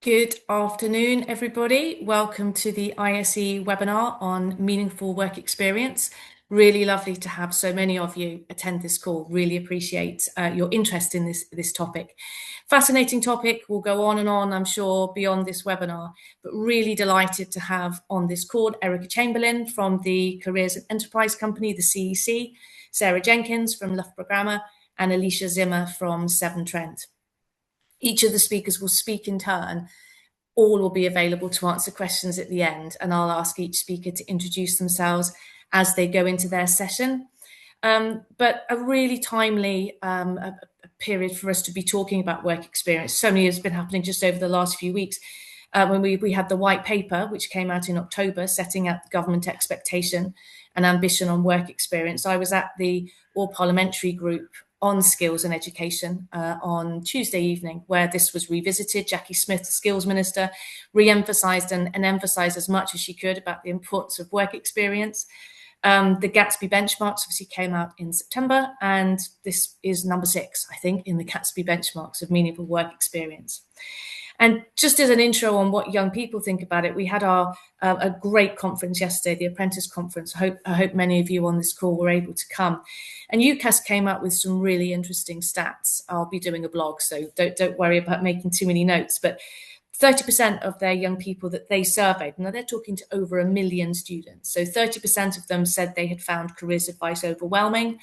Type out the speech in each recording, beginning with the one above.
Good afternoon, everybody. Welcome to the ISE webinar on meaningful work experience. Really lovely to have so many of you attend this call. Really appreciate your interest in this topic. Fascinating topic. We'll go on and on, I'm sure, beyond this webinar, but really delighted to have on this call Erica Chamberlain from the Careers and Enterprise Company, the CEC, Sarra Jenkins from Loughborough Grammar, and Alysha Zimmer from Severn Trent. Each of the speakers will speak in turn. All will be available to answer questions at the end, and I'll ask each speaker to introduce themselves as they go into their session. But a really timely a period for us to be talking about work experience. So many has been happening just over the last few weeks. When we had the white paper, which came out in October, setting out the government expectation and ambition on work experience. I was at the All Parliamentary Group on skills and education on Tuesday evening, where this was revisited. Jackie Smith, the skills minister, re-emphasised and emphasised as much as she could about the importance of work experience. The Gatsby benchmarks obviously came out in September, and this is number 6, I think, in the Gatsby benchmarks of meaningful work experience. And just as an intro on what young people think about it, we had a great conference yesterday, the Apprentice Conference. I hope many of you on this call were able to come. And UCAS came up with some really interesting stats. I'll be doing a blog, so don't worry about making too many notes. But 30% of their young people that they surveyed, now they're talking to over 1 million students. So 30% of them said they had found careers advice overwhelming.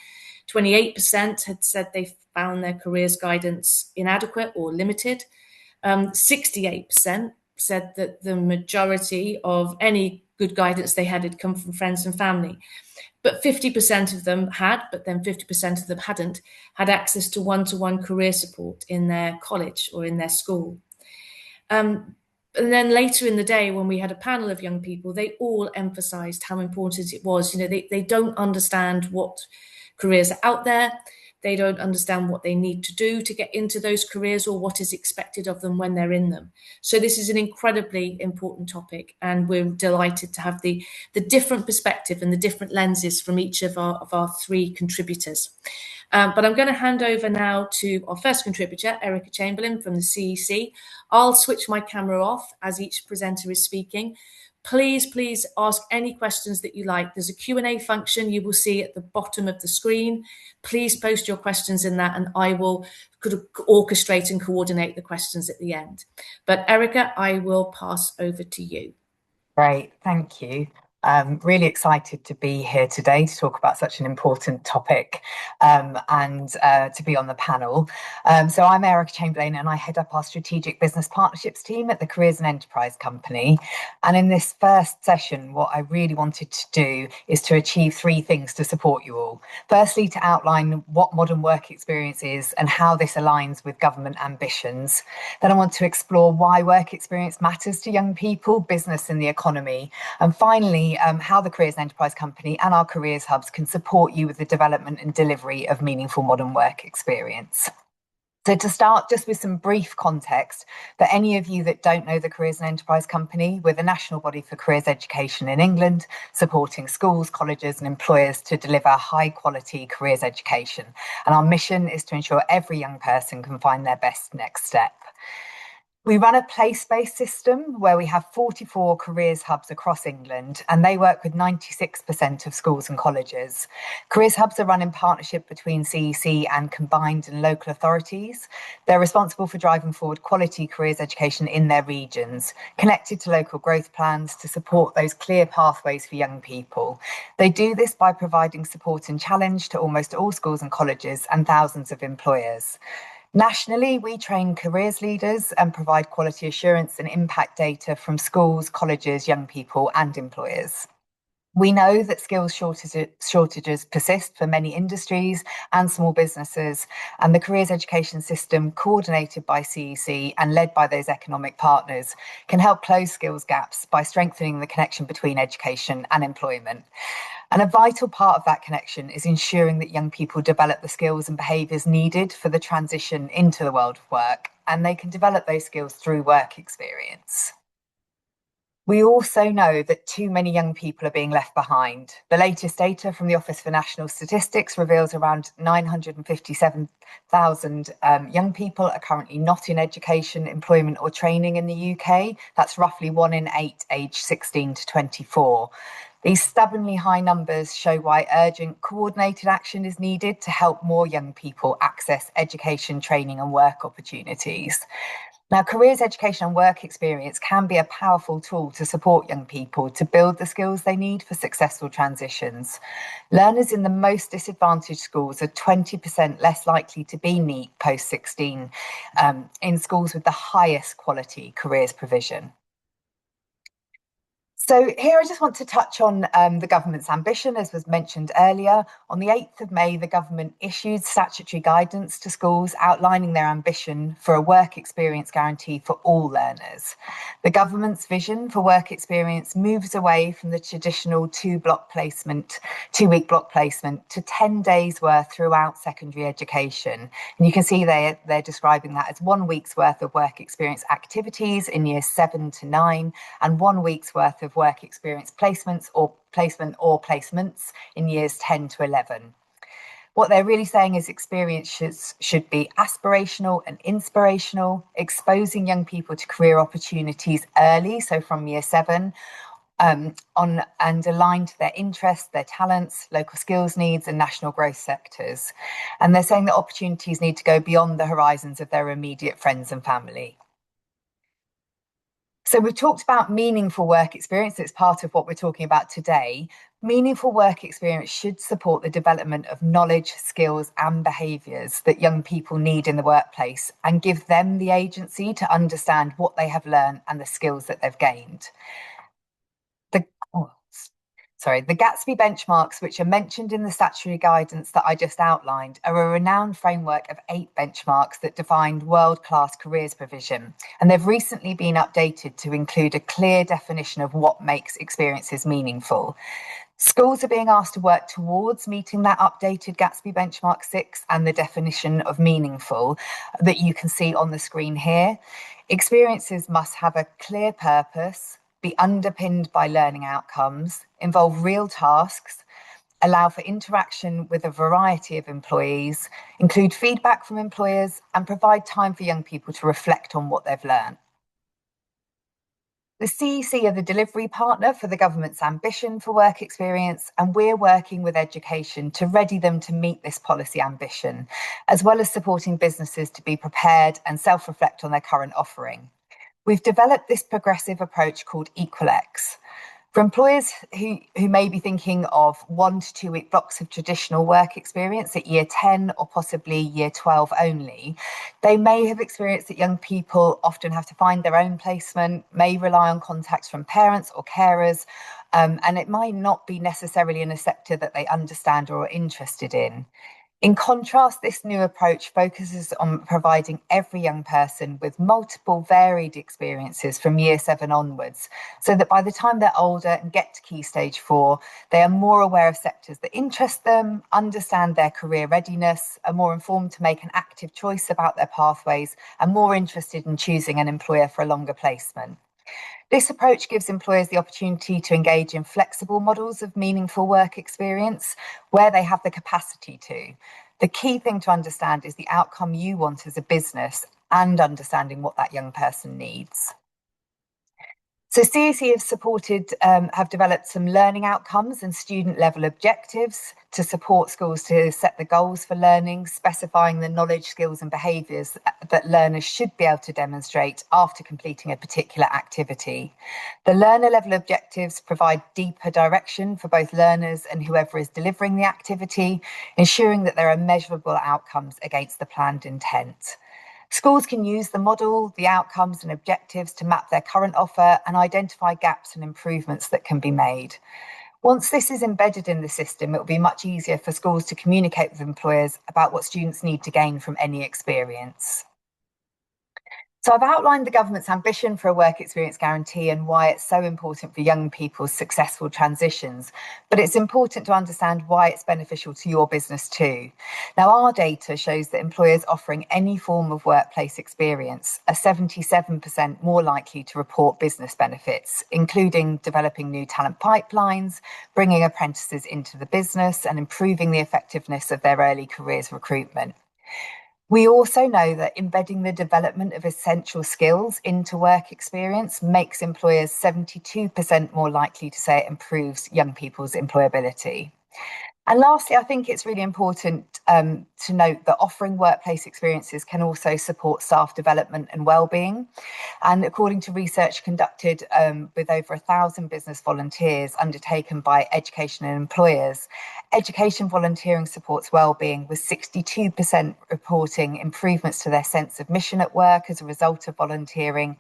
28% had said they found their careers guidance inadequate or limited. 68% said that the majority of any good guidance they had come from friends and family. But 50% of them had, but then 50% of them hadn't, had access to one-to-one career support in their college or in their school. And then later in the day, when we had a panel of young people, they all emphasised how important it was. You know, they don't understand what careers are out there. They don't understand what they need to do to get into those careers or what is expected of them when they're in them. So this is an incredibly important topic, and we're delighted to have the different perspective and the different lenses from each of our 3 contributors. But I'm going to hand over now to our first contributor, Erica Chamberlain from the CEC. I'll switch my camera off as each presenter is speaking. Please ask any questions that you like. There's a Q&A function you will see at the bottom of the screen. Please post your questions in that, and I will orchestrate and coordinate the questions at the end. But Erica, I will pass over to you. Great, thank you. Really excited to be here today to talk about such an important topic and to be on the panel. So I'm Erica Chamberlain, and I head up our Strategic Business Partnerships team at the Careers and Enterprise Company. And in this first session, what I really wanted to do is to achieve 3 things to support you all. Firstly, to outline what modern work experience is and how this aligns with government ambitions. Then I want to explore why work experience matters to young people, business and the economy. And finally, how the Careers and Enterprise Company and our careers hubs can support you with the development and delivery of meaningful modern work experience. So to start, just with some brief context, for any of you that don't know the Careers and Enterprise Company, we're the national body for careers education in England, supporting schools, colleges and employers to deliver high quality careers education. And our mission is to ensure every young person can find their best next step. We run a place-based system where we have 44 careers hubs across England, and they work with 96% of schools and colleges. Careers hubs are run in partnership between CEC and combined and local authorities. They're responsible for driving forward quality careers education in their regions, connected to local growth plans to support those clear pathways for young people. They do this by providing support and challenge to almost all schools and colleges and thousands of employers. Nationally, we train careers leaders and provide quality assurance and impact data from schools, colleges, young people and employers. We know that skills shortages persist for many industries and small businesses, and the careers education system, coordinated by CEC and led by those economic partners, can help close skills gaps by strengthening the connection between education and employment. And a vital part of that connection is ensuring that young people develop the skills and behaviours needed for the transition into the world of work, and they can develop those skills through work experience. We also know that too many young people are being left behind. The latest data from the Office for National Statistics reveals around 957,000 young people are currently not in education, employment or training in the UK. That's roughly 1 in 8 aged 16 to 24. These stubbornly high numbers show why urgent coordinated action is needed to help more young people access education, training and work opportunities. Now, careers, education and work experience can be a powerful tool to support young people to build the skills they need for successful transitions. Learners in the most disadvantaged schools are 20% less likely to be NEET post-16 in schools with the highest quality careers provision. So here I just want to touch on the government's ambition, as was mentioned earlier. On the 8th of May, the government issued statutory guidance to schools outlining their ambition for a work experience guarantee for all learners. The government's vision for work experience moves away from the traditional 2-week block placement to 10 days worth throughout secondary education. And you can see they're describing that as 1 week's worth of work experience activities in years 7 to 9 and 1 week's worth of work experience placements in years 10 to 11. What they're really saying is experiences should be aspirational and inspirational, exposing young people to career opportunities early, so from year 7, and aligned to their interests, their talents, local skills needs and national growth sectors. And they're saying that opportunities need to go beyond the horizons of their immediate friends and family. So we've talked about meaningful work experience. It's part of what we're talking about today. Meaningful work experience should support the development of knowledge, skills and behaviours that young people need in the workplace and give them the agency to understand what they have learned and the skills that they've gained. The Gatsby benchmarks, which are mentioned in the statutory guidance that I just outlined, are a renowned framework of 8 benchmarks that define world-class careers provision. And they've recently been updated to include a clear definition of what makes experiences meaningful. Schools are being asked to work towards meeting that updated Gatsby benchmark 6 and the definition of meaningful that you can see on the screen here. Experiences must have a clear purpose, be underpinned by learning outcomes, involve real tasks, allow for interaction with a variety of employees, include feedback from employers, and provide time for young people to reflect on what they've learned. The CEC are the delivery partner for the government's ambition for work experience, and we're working with education to ready them to meet this policy ambition, as well as supporting businesses to be prepared and self-reflect on their current offering. We've developed this progressive approach called EqualX. For employers who may be thinking of 1 to 2 week blocks of traditional work experience at year 10 or possibly year 12 only, they may have experienced that young people often have to find their own placement, may rely on contacts from parents or carers, and it might not be necessarily in a sector that they understand or are interested in. In contrast, this new approach focuses on providing every young person with multiple varied experiences from year 7 onwards, so that by the time they're older and get to Key Stage 4, they are more aware of sectors that interest them, understand their career readiness, are more informed to make an active choice about their pathways, and more interested in choosing an employer for a longer placement. This approach gives employers the opportunity to engage in flexible models of meaningful work experience where they have the capacity to. The key thing to understand is the outcome you want as a business and understanding what that young person needs. So CEC have developed some learning outcomes and student level objectives to support schools to set the goals for learning, specifying the knowledge, skills and behaviours that learners should be able to demonstrate after completing a particular activity. The learner level objectives provide deeper direction for both learners and whoever is delivering the activity, ensuring that there are measurable outcomes against the planned intent. Schools can use the model, the outcomes and objectives to map their current offer and identify gaps and improvements that can be made. Once this is embedded in the system, it will be much easier for schools to communicate with employers about what students need to gain from any experience. So I've outlined the government's ambition for a work experience guarantee and why it's so important for young people's successful transitions. But it's important to understand why it's beneficial to your business too. Now, our data shows that employers offering any form of workplace experience are 77% more likely to report business benefits, including developing new talent pipelines, bringing apprentices into the business, and improving the effectiveness of their early careers recruitment. We also know that embedding the development of essential skills into work experience makes employers 72% more likely to say it improves young people's employability. And lastly, I think it's really important to note that offering workplace experiences can also support staff development and well-being. And according to research conducted with over 1,000 business volunteers undertaken by education and employers, education volunteering supports well-being, with 62% reporting improvements to their sense of mission at work as a result of volunteering,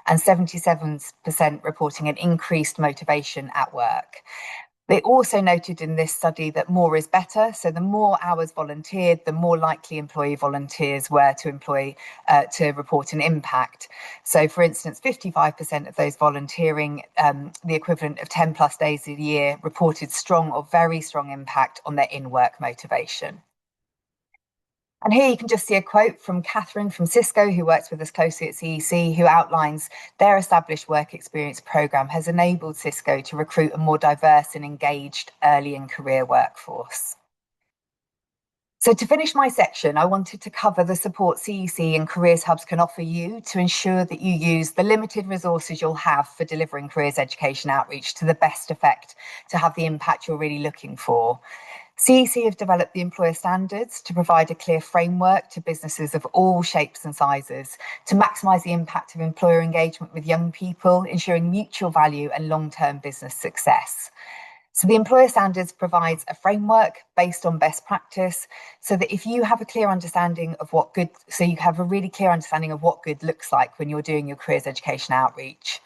and 77% reporting an increased motivation at work. They also noted in this study that more is better. So the more hours volunteered, the more likely employee volunteers were to report an impact. So for instance, 55% of those volunteering, the equivalent of 10 plus days a year, reported strong or very strong impact on their in-work motivation. And here you can just see a quote from Catherine from Cisco, who works with us closely at CEC, who outlines their established work experience programme has enabled Cisco to recruit a more diverse and engaged early in career workforce. So to finish my section, I wanted to cover the support CEC and Careers Hubs can offer you to ensure that you use the limited resources you'll have for delivering careers education outreach to the best effect to have the impact you're really looking for. CEC have developed the employer standards to provide a clear framework to businesses of all shapes and sizes to maximise the impact of employer engagement with young people, ensuring mutual value and long-term business success. So the employer standards provides a framework based on best practice, so that if you have a clear understanding of what good, so you have a really clear understanding of what good looks like when you're doing your careers education outreach.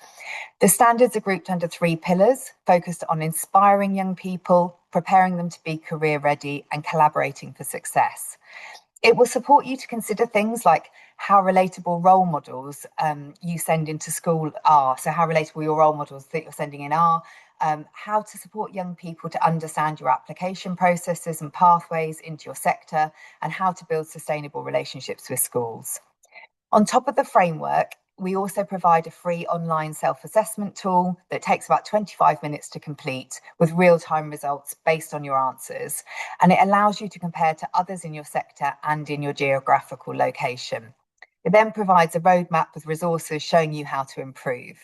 The standards are grouped under 3 pillars, focused on inspiring young people, preparing them to be career ready, and collaborating for success. It will support you to consider things like how relatable role models you send into school are. So how relatable your role models that you're sending in are, how to support young people to understand your application processes and pathways into your sector, and how to build sustainable relationships with schools. On top of the framework, we also provide a free online self-assessment tool that takes about 25 minutes to complete, with real-time results based on your answers. And it allows you to compare to others in your sector and in your geographical location. It then provides a roadmap with resources showing you how to improve.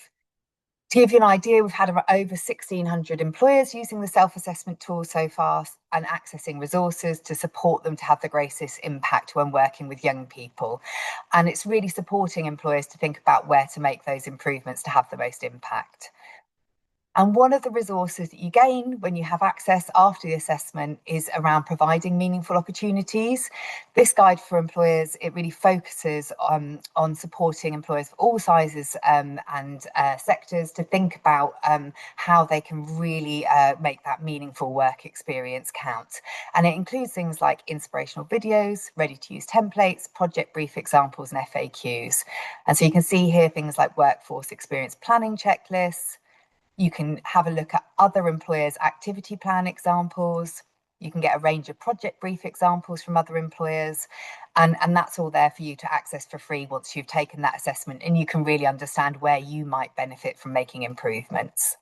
To give you an idea, we've had over 1,600 employers using the self-assessment tool so far and accessing resources to support them to have the greatest impact when working with young people. And it's really supporting employers to think about where to make those improvements to have the most impact. And one of the resources that you gain when you have access after the assessment is around providing meaningful opportunities. This guide for employers, it really focuses on supporting employers of all sizes and sectors to think about how they can really make that meaningful work experience count. And it includes things like inspirational videos, ready-to-use templates, project brief examples, and FAQs. And so you can see here things like workforce experience planning checklists. You can have a look at other employers' activity plan examples. You can get a range of project brief examples from other employers. And that's all there for you to access for free once you've taken that assessment, and you can really understand where you might benefit from making improvements.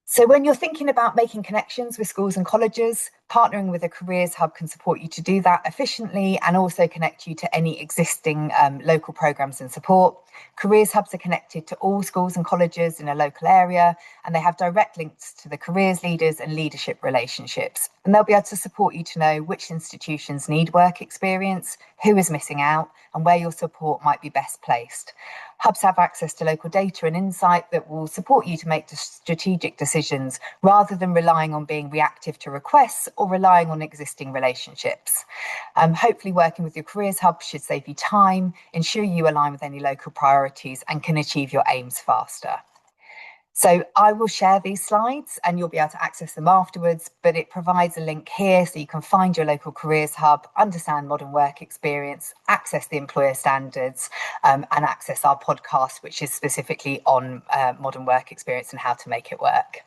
So when you're thinking about making connections with schools and colleges, partnering with a careers hub can support you to do that efficiently and also connect you to any existing local programmes and support. Careers hubs are connected to all schools and colleges in a local area, and they have direct links to the careers leaders and leadership relationships. And they'll be able to support you to know which institutions need work experience, who is missing out, and where your support might be best placed. Hubs have access to local data and insight that will support you to make strategic decisions rather than relying on being reactive to requests or relying on existing relationships. Hopefully working with your careers hub should save you time, ensure you align with any local priorities, and can achieve your aims faster. So I will share these slides and you'll be able to access them afterwards, but it provides a link here so you can find your local careers hub, understand modern work experience, access the employer standards, and access our podcast, which is specifically on modern work experience and how to make it work.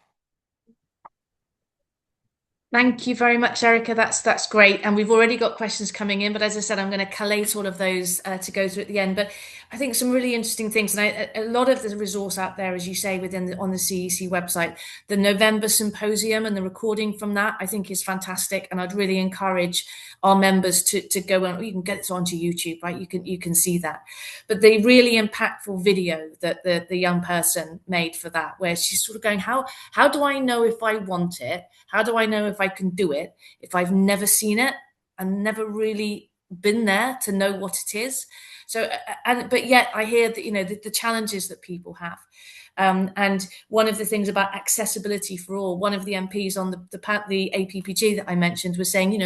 Thank you very much, Erica. That's great. And we've already got questions coming in, but as I said, I'm going to collate all of those to go through at the end. But I think some really interesting things, and a lot of the resource out there, as you say, on the CEC website, the November symposium and the recording from that, I think is fantastic. And I'd really encourage our members to go on. You can get it onto YouTube, right? You can see that. But the really impactful video that the young person made for that, where she's sort of going, how do I know if I want it? How do I know if I can do it if I've never seen it and never really been there to know what it is? So, but yet I hear that, the challenges that people have. And one of the things about accessibility for all, one of the MPs on the APPG that I mentioned was saying,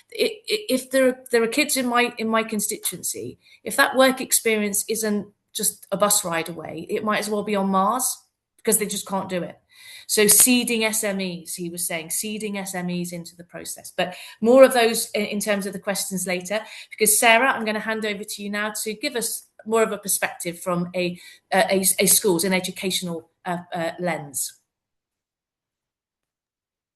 if there are kids in my constituency, if that work experience isn't just a bus ride away, it might as well be on Mars because they just can't do it. So seeding SMEs, he was saying, seeding SMEs into the process. But more of those in terms of the questions later, because Sarah, I'm going to hand over to you now to give us more of a perspective from a school's, an educational lens.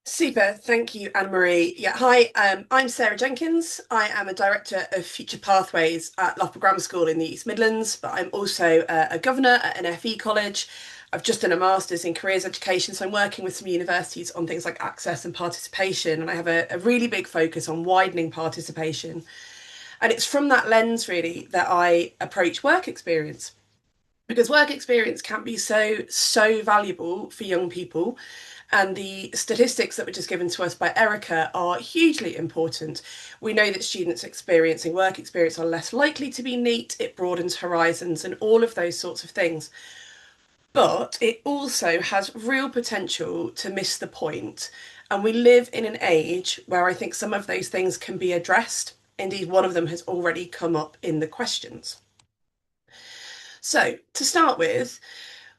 Super, thank you, Anne-Marie. Yeah, hi, I'm Sarra Jenkins. I am a Director of Future Pathways at Loughborough Grammar School in the East Midlands, but I'm also a Governor at an FE college. I've just done a Master's in Careers Education, so I'm working with some universities on things like access and participation, and I have a really big focus on widening participation. And it's from that lens, really, that I approach work experience. Because work experience can be so valuable for young people. And the statistics that were just given to us by Erica are hugely important. We know that students experiencing work experience are less likely to be neat, it broadens horizons and all of those sorts of things. But it also has real potential to miss the point. And we live in an age where I think some of those things can be addressed. Indeed, one of them has already come up in the questions. So to start with,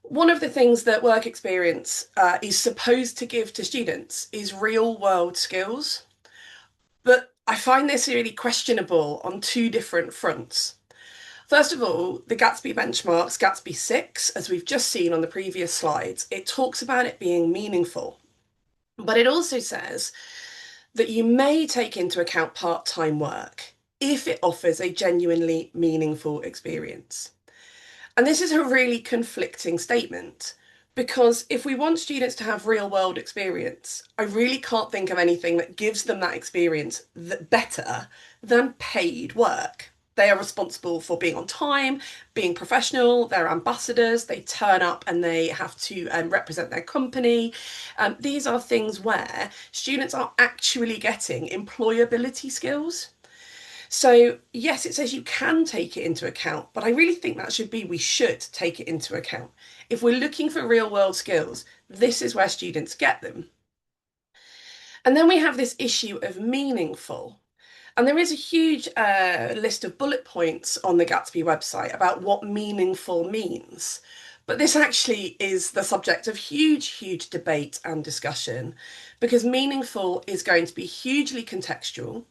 one of the things that work experience is supposed to give to students is real world skills. But I find this really questionable on two different fronts. First of all, the Gatsby benchmarks, Gatsby 6, as we've just seen on the previous slides, it talks about it being meaningful. But it also says that you may take into account part-time work if it offers a genuinely meaningful experience. And this is a really conflicting statement because if we want students to have real world experience, I really can't think of anything that gives them that experience better than paid work. They are responsible for being on time, being professional, they're ambassadors, they turn up and they have to represent their company. These are things where students are actually getting employability skills. So yes, it says you can take it into account, but I really think that should be we should take it into account. If we're looking for real world skills, this is where students get them. And then we have this issue of meaningful. And there is a huge list of bullet points on the Gatsby website about what meaningful means. But this actually is the subject of huge debate and discussion because meaningful is going to be hugely contextual.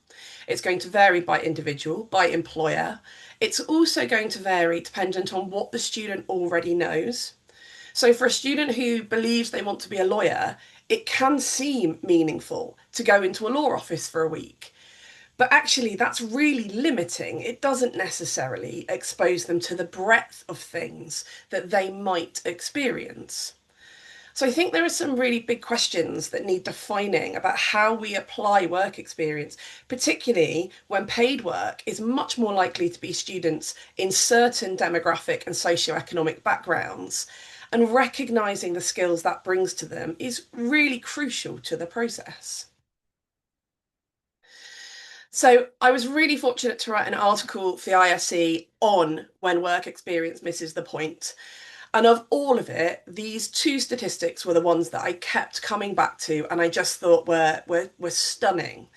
It's going to vary by individual, by employer. It's also going to vary dependent on what the student already knows. So for a student who believes they want to be a lawyer, it can seem meaningful to go into a law office for a week. But actually, that's really limiting. It doesn't necessarily expose them to the breadth of things that they might experience. So I think there are some really big questions that need defining about how we apply work experience, particularly when paid work is much more likely to be students in certain demographic and socioeconomic backgrounds. And recognising the skills that brings to them is really crucial to the process. So I was really fortunate to write an article for the ISE on when work experience misses the point. And of all of it, these two statistics were the ones that I kept coming back to and I just thought were stunning.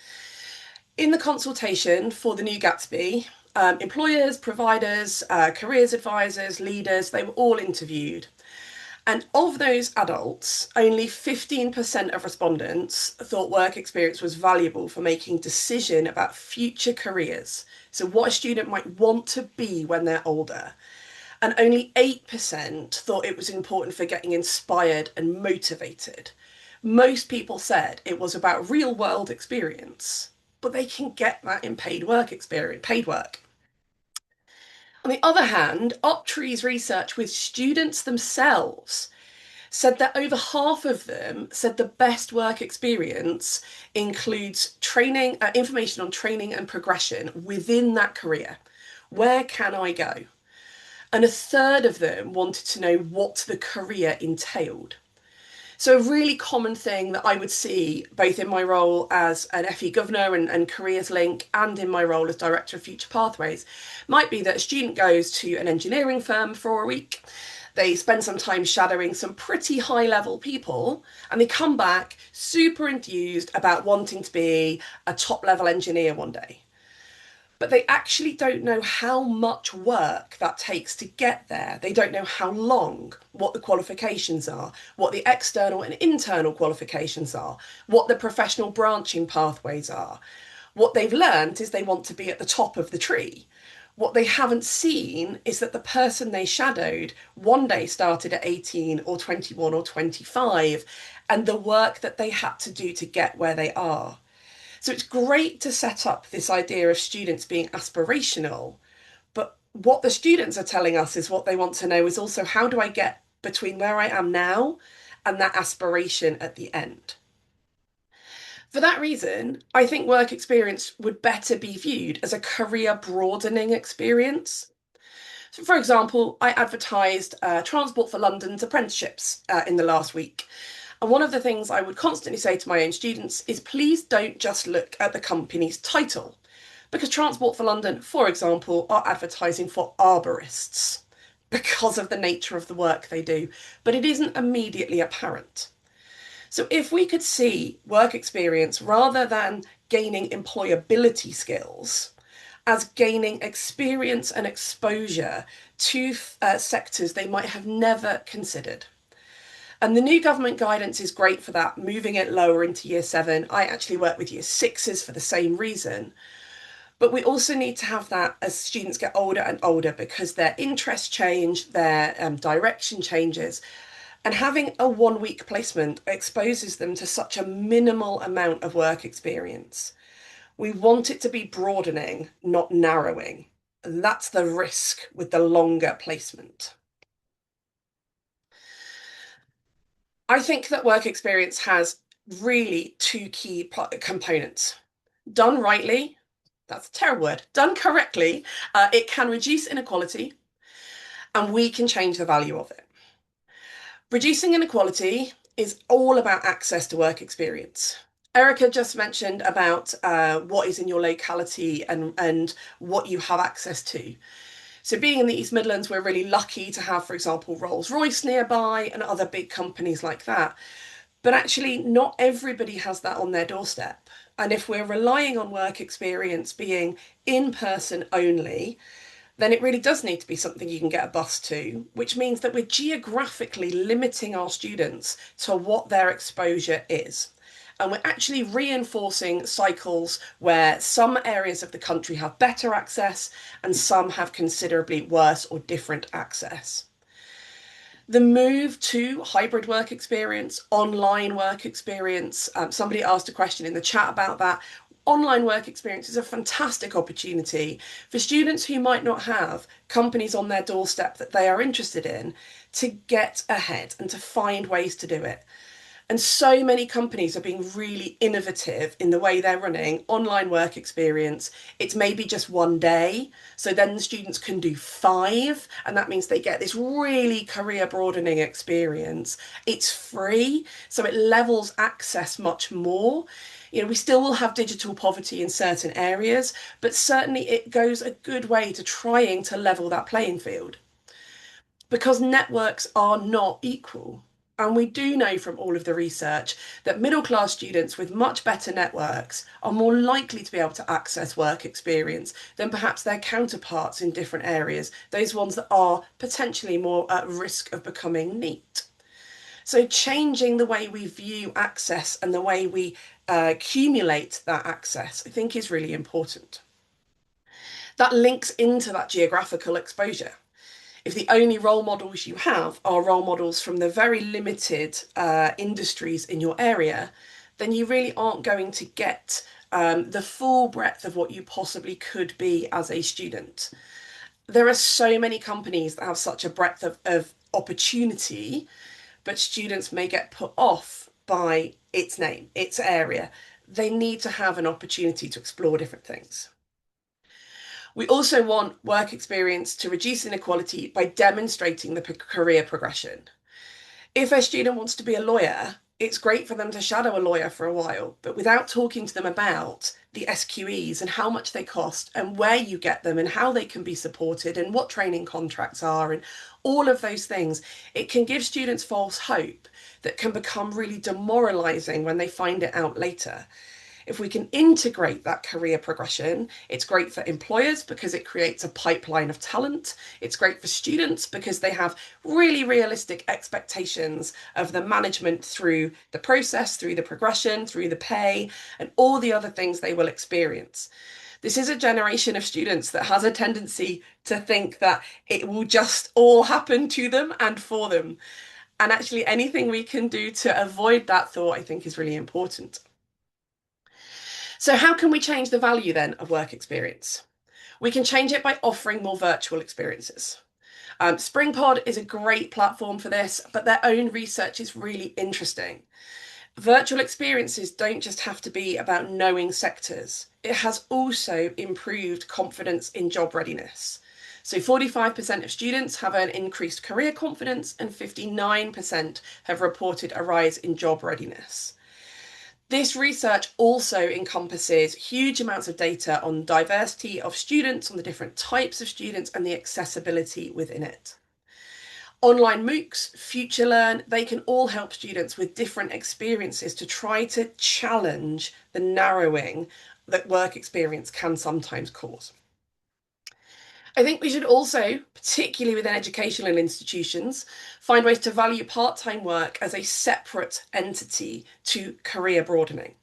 In the consultation for the new Gatsby, employers, providers, careers advisors, leaders, they were all interviewed. And of those adults, only 15% of respondents thought work experience was valuable for making decision about future careers. So what a student might want to be when they're older. And only 8% thought it was important for getting inspired and motivated. Most people said it was about real world experience, but they can get that in paid work experience, paid work. On the other hand, Optree's research with students themselves said that over half of them said the best work experience includes training, information on training and progression within that career. Where can I go? And a third of them wanted to know what the career entailed. So a really common thing that I would see both in my role as an FE governor and Careers Link and in my role as Director of Future Pathways might be that a student goes to an engineering firm for a week, they spend some time shadowing some pretty high level people, and they come back super enthused about wanting to be a top level engineer one day. But they actually don't know how much work that takes to get there. They don't know how long, what the qualifications are, what the external and internal qualifications are, what the professional branching pathways are. What they've learned is they want to be at the top of the tree. What they haven't seen is that the person they shadowed one day started at 18 or 21 or 25, and the work that they had to do to get where they are. So it's great to set up this idea of students being aspirational, but what the students are telling us is what they want to know is also how do I get between where I am now and that aspiration at the end. For that reason, I think work experience would better be viewed as a career broadening experience. So for example, I advertised Transport for London's apprenticeships in the last week. And one of the things I would constantly say to my own students is please don't just look at the company's title, because Transport for London, for example, are advertising for arborists because of the nature of the work they do, but it isn't immediately apparent. So if we could see work experience rather than gaining employability skills as gaining experience and exposure to sectors they might have never considered. And the new government guidance is great for that, moving it lower into year 7. I actually work with year 6s for the same reason. But we also need to have that as students get older and older because their interests change, their direction changes. And having a 1-week placement exposes them to such a minimal amount of work experience. We want it to be broadening, not narrowing. And that's the risk with the longer placement. I think that work experience has really 2 key components. Done rightly, that's a terrible word, done correctly, it can reduce inequality and we can change the value of it. Reducing inequality is all about access to work experience. Erica just mentioned about what is in your locality and what you have access to. So being in the East Midlands, we're really lucky to have, for example, Rolls-Royce nearby and other big companies like that. But actually, not everybody has that on their doorstep. And if we're relying on work experience being in person only, then it really does need to be something you can get a bus to, which means that we're geographically limiting our students to what their exposure is. And we're actually reinforcing cycles where some areas of the country have better access and some have considerably worse or different access. The move to hybrid work experience, online work experience, somebody asked a question in the chat about that. Online work experience is a fantastic opportunity for students who might not have companies on their doorstep that they are interested in to get ahead and to find ways to do it. And so many companies are being really innovative in the way they're running online work experience. It's maybe just one day. So then the students can do 5. And that means they get this really career broadening experience. It's free. So it levels access much more. We still will have digital poverty in certain areas, but certainly it goes a good way to trying to level that playing field. Because networks are not equal. And we do know from all of the research that middle-class students with much better networks are more likely to be able to access work experience than perhaps their counterparts in different areas, those ones that are potentially more at risk of becoming NEET. So changing the way we view access and the way we accumulate that access, I think, is really important. That links into that geographical exposure. If the only role models you have are role models from the very limited industries in your area, then you really aren't going to get the full breadth of what you possibly could be as a student. There are so many companies that have such a breadth of opportunity, but students may get put off by its name, its area. They need to have an opportunity to explore different things. We also want work experience to reduce inequality by demonstrating the career progression. If a student wants to be a lawyer, it's great for them to shadow a lawyer for a while, but without talking to them about the SQEs and how much they cost and where you get them and how they can be supported and what training contracts are and all of those things, it can give students false hope that can become really demoralizing when they find it out later. If we can integrate that career progression, it's great for employers because it creates a pipeline of talent. It's great for students because they have really realistic expectations of the management through the process, through the progression, through the pay, and all the other things they will experience. This is a generation of students that has a tendency to think that it will just all happen to them and for them. And actually, anything we can do to avoid that thought, I think, is really important. So how can we change the value then of work experience? We can change it by offering more virtual experiences. SpringPod is a great platform for this, but their own research is really interesting. Virtual experiences don't just have to be about knowing sectors. It has also improved confidence in job readiness. So 45% of students have an increased career confidence and 59% have reported a rise in job readiness. This research also encompasses huge amounts of data on diversity of students, on the different types of students, and the accessibility within it. Online MOOCs, FutureLearn, they can all help students with different experiences to try to challenge the narrowing that work experience can sometimes cause. I think we should also, particularly within educational institutions, find ways to value part-time work as a separate entity to career broadening.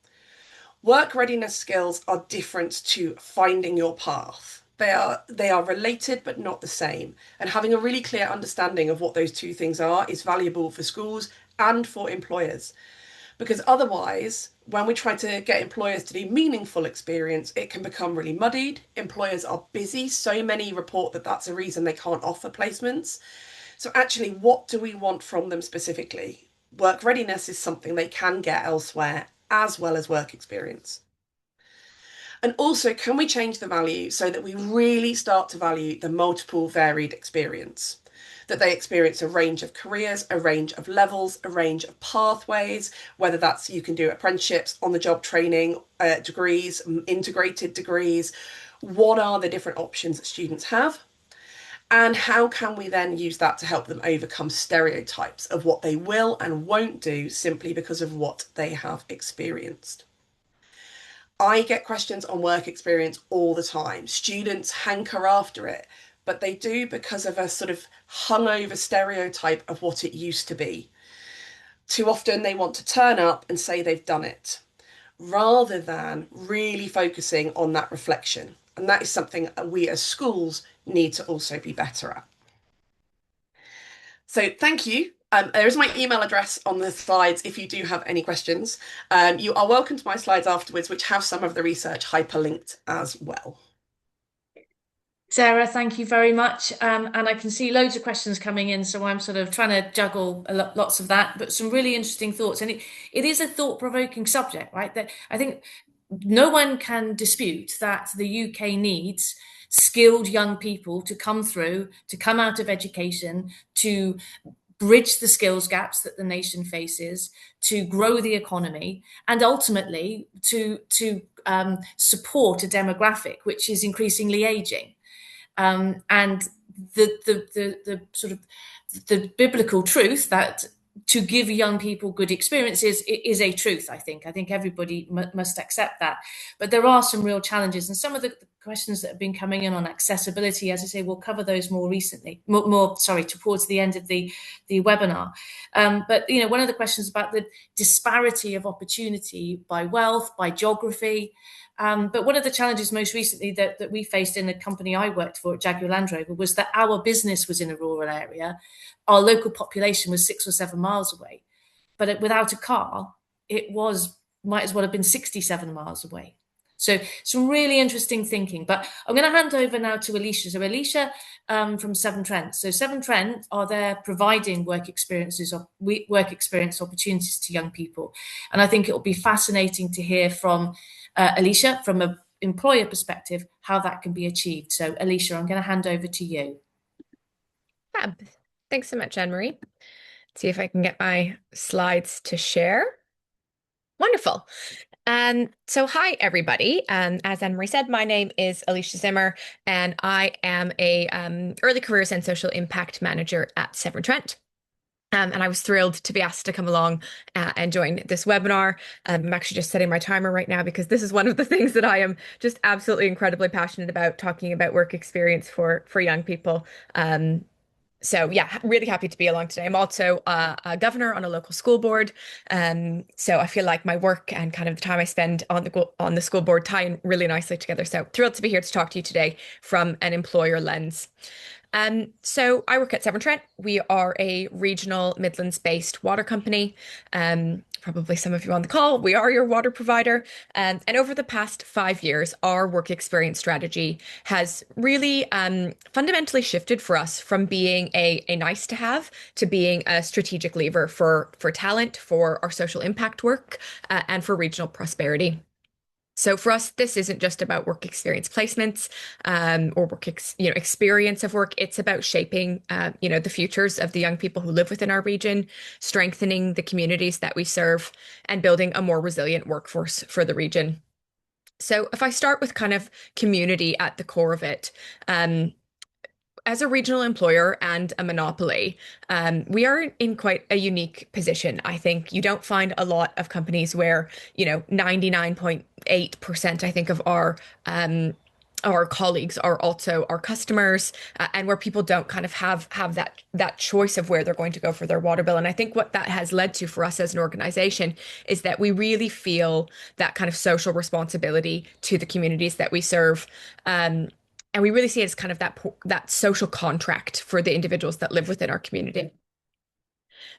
Work readiness skills are different to finding your path. They are related but not the same. And having a really clear understanding of what those two things are is valuable for schools and for employers. Because otherwise, when we try to get employers to do meaningful experience, it can become really muddied. Employers are busy. So many report that that's a reason they can't offer placements. So actually, what do we want from them specifically? Work readiness is something they can get elsewhere, as well as work experience. And also, can we change the value so that we really start to value the multiple varied experience? That they experience a range of careers, a range of levels, a range of pathways, whether that's you can do apprenticeships, on-the-job training, degrees, integrated degrees. What are the different options that students have? And how can we then use that to help them overcome stereotypes of what they will and won't do simply because of what they have experienced? I get questions on work experience all the time. Students hanker after it, but they do because of a sort of hungover stereotype of what it used to be. Too often they want to turn up and say they've done it, rather than really focusing on that reflection. And that is something we as schools need to also be better at. So thank you. There is my email address on the slides if you do have any questions. You are welcome to my slides afterwards, which have some of the research hyperlinked as well. Sarah, thank you very much. And I can see loads of questions coming in, so I'm sort of trying to juggle lots of that, but some really interesting thoughts. And it is a thought-provoking subject, right? That I think no one can dispute that the UK needs skilled young people to come through, to come out of education, to bridge the skills gaps that the nation faces, to grow the economy, and ultimately to support a demographic which is increasingly aging. And the sort of the biblical truth that to give young people good experiences is a truth. I think everybody must accept that. But there are some real challenges, and some of the questions that have been coming in on accessibility. As I say, we'll cover those more recently, towards the end of the webinar. But one of the questions about the disparity of opportunity by wealth, by geography. But one of the challenges most recently that we faced in the company I worked for at Jaguar Land Rover was that our business was in a rural area. Our local population was 6 or 7 miles away, but without a car, it might as well have been 67 miles away. So some really interesting thinking. But I'm going to hand over now to Alysha. So Alysha from Severn Trent. So Severn Trent are there providing work experience opportunities to young people. And I think it will be fascinating to hear from Alysha, from an employer perspective, how that can be achieved. So Alysha, I'm going to hand over to you. Fab. Thanks so much, Anne-Marie. Let's see if I can get my slides to share. Wonderful. So hi, everybody. As Anne-Marie said, my name is Alysha Zimmer, and I am a early careers and social impact manager at Severn Trent. And I was thrilled to be asked to come along and join this webinar. I'm actually just setting my timer right now because this is one of the things that I am just absolutely incredibly passionate about, talking about work experience for young people. So yeah, really happy to be along today. I'm also a governor on a local school board. So I feel like my work and kind of the time I spend on the school board tie in really nicely together. So thrilled to be here to talk to you today from an employer lens. So I work at Severn Trent. We are a regional Midlands-based water company. Probably some of you on the call, we are your water provider. And over the past 5 years, our work experience strategy has really fundamentally shifted for us from being a nice to have to being a strategic lever for talent, for our social impact work, and for regional prosperity. So for us, this isn't just about work experience placements or experience of work. It's about shaping, the futures of the young people who live within our region, strengthening the communities that we serve, and building a more resilient workforce for the region. So if I start with kind of community at the core of it, as a regional employer and a monopoly, we are in quite a unique position. I think you don't find a lot of companies where, 99.8%, I think, of our colleagues are also our customers, and where people don't kind of have that choice of where they're going to go for their water bill. And I think what that has led to for us as an organization is that we really feel that kind of social responsibility to the communities that we serve. And we really see it as kind of that social contract for the individuals that live within our community.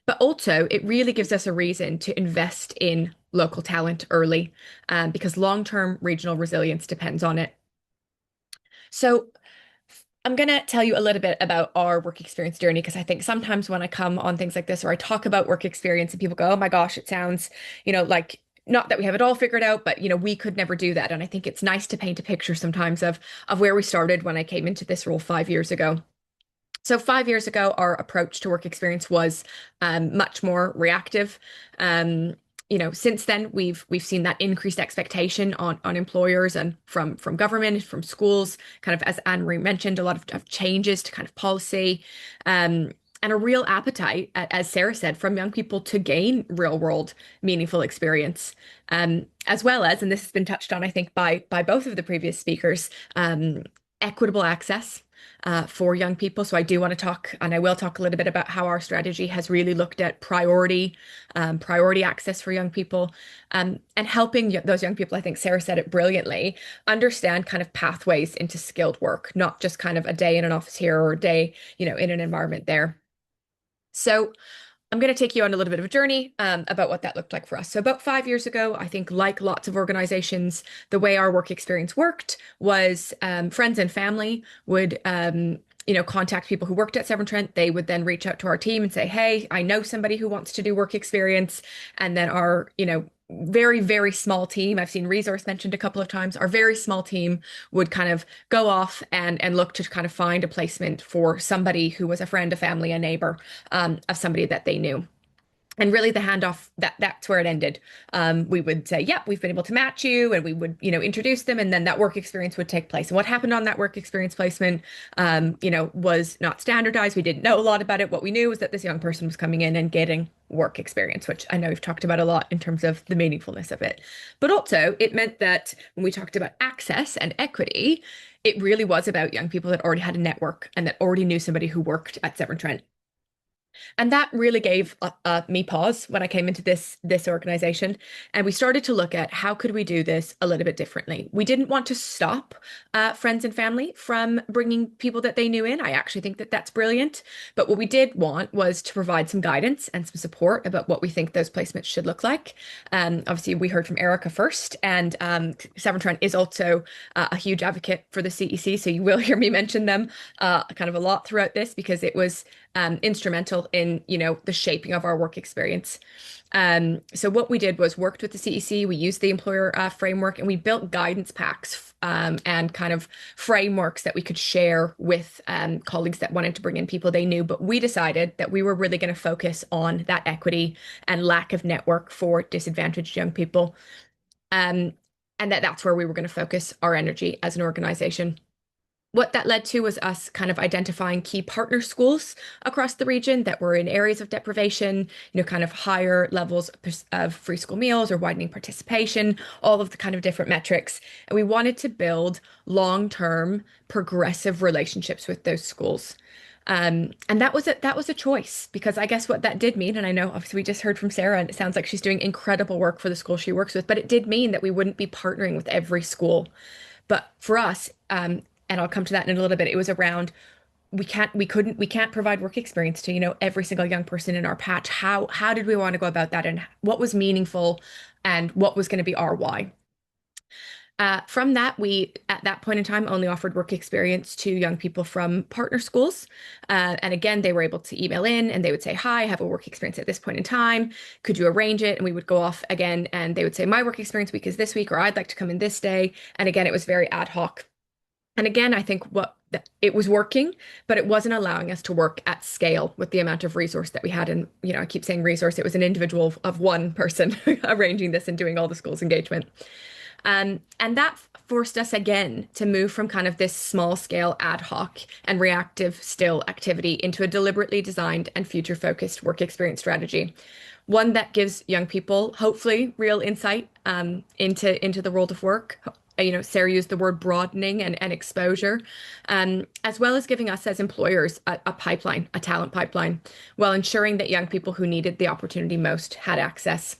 But also, it really gives us a reason to invest in local talent early, because long-term regional resilience depends on it. So I'm going to tell you a little bit about our work experience journey, because I think sometimes when I come on things like this or I talk about work experience and people go, oh my gosh, it sounds, like not that we have it all figured out, but we could never do that. And I think it's nice to paint a picture sometimes of where we started when I came into this role 5 years ago. So 5 years ago, our approach to work experience was much more reactive. Since then we've seen that increased expectation on employers and from government, from schools, kind of as Anne-Marie mentioned, a lot of changes to kind of policy. And a real appetite, as Sarah said, from young people to gain real world meaningful experience, as well as, and this has been touched on, I think, by both of the previous speakers, equitable access for young people. So I do want to talk, and I will talk a little bit about how our strategy has really looked at priority access for young people, and helping those young people, I think Sarah said it brilliantly, understand kind of pathways into skilled work, not just kind of a day in an office here or a day, in an environment there. So I'm going to take you on a little bit of a journey about what that looked like for us. So about 5 years ago, I think like lots of organizations, the way our work experience worked was friends and family would contact people who worked at Severn Trent. They would then reach out to our team and say, hey, I know somebody who wants to do work experience. And then our, very, very small team, I've seen resource mentioned a couple of times, our very small team would kind of go off and look to kind of find a placement for somebody who was a friend, a family, a neighbor, of somebody that they knew. And really the handoff, that's where it ended. We would say, yep, we've been able to match you, and we would, introduce them, and then that work experience would take place. And what happened on that work experience placement, was not standardized. We didn't know a lot about it. What we knew was that this young person was coming in and getting work experience, which I know we've talked about a lot in terms of the meaningfulness of it. But also it meant that when we talked about access and equity, it really was about young people that already had a network and that already knew somebody who worked at Severn Trent. And that really gave me pause when I came into this organization, and we started to look at how could we do this a little bit differently. We didn't want to stop friends and family from bringing people that they knew in. I actually think that that's brilliant. But what we did want was to provide some guidance and some support about what we think those placements should look like. Obviously, we heard from Erica first, and Severn Trent is also a huge advocate for the CEC. So you will hear me mention them kind of a lot throughout this, because it was instrumental in, the shaping of our work experience. So what we did was worked with the CEC, we used the employer framework, and we built guidance packs and kind of frameworks that we could share with colleagues that wanted to bring in people they knew. But we decided that we were really going to focus on that equity and lack of network for disadvantaged young people. And that's where we were going to focus our energy as an organization. What that led to was us kind of identifying key partner schools across the region that were in areas of deprivation, kind of higher levels of free school meals or widening participation, all of the kind of different metrics. And we wanted to build long-term progressive relationships with those schools. And that was a choice, because I guess what that did mean, and I know obviously we just heard from Sarah, and it sounds like she's doing incredible work for the school she works with, but it did mean that we wouldn't be partnering with every school. But for us, and I'll come to that in a little bit, it was around we can't provide work experience to, every single young person in our patch. How did we want to go about that, and what was meaningful, and what was going to be our why? From that, we, at that point in time, only offered work experience to young people from partner schools. And again, they were able to email in and they would say, hi, I have a work experience at this point in time. Could you arrange it? And we would go off again and they would say, my work experience week is this week, or I'd like to come in this day. And again, it was very ad hoc. And again, I think it was working, but it wasn't allowing us to work at scale with the amount of resource that we had. And, I keep saying resource, it was an individual of one person arranging this and doing all the school's engagement. And that forced us again to move from kind of this small scale ad hoc and reactive still activity into a deliberately designed and future focused work experience strategy. One that gives young people, hopefully, real insight into the world of work. Sarah used the word broadening and exposure, as well as giving us as employers a pipeline, a talent pipeline, while ensuring that young people who needed the opportunity most had access.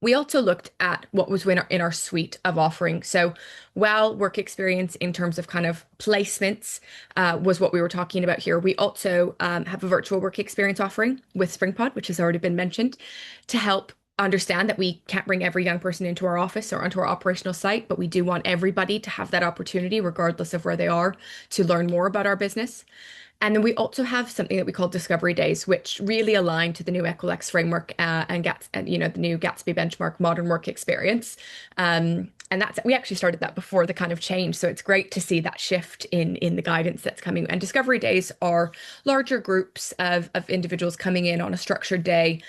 We also looked at what was in our suite of offerings. So while work experience in terms of kind of placements was what we were talking about here, we also have a virtual work experience offering with SpringPod, which has already been mentioned, to help understand that we can't bring every young person into our office or onto our operational site, but we do want everybody to have that opportunity, regardless of where they are, to learn more about our business. And then we also have something that we call Discovery Days, which really align to the new Equilex framework and the new Gatsby benchmark modern work experience. And we actually started that before the kind of change. So it's great to see that shift in the guidance that's coming. And Discovery Days are larger groups of individuals coming in on a structured day,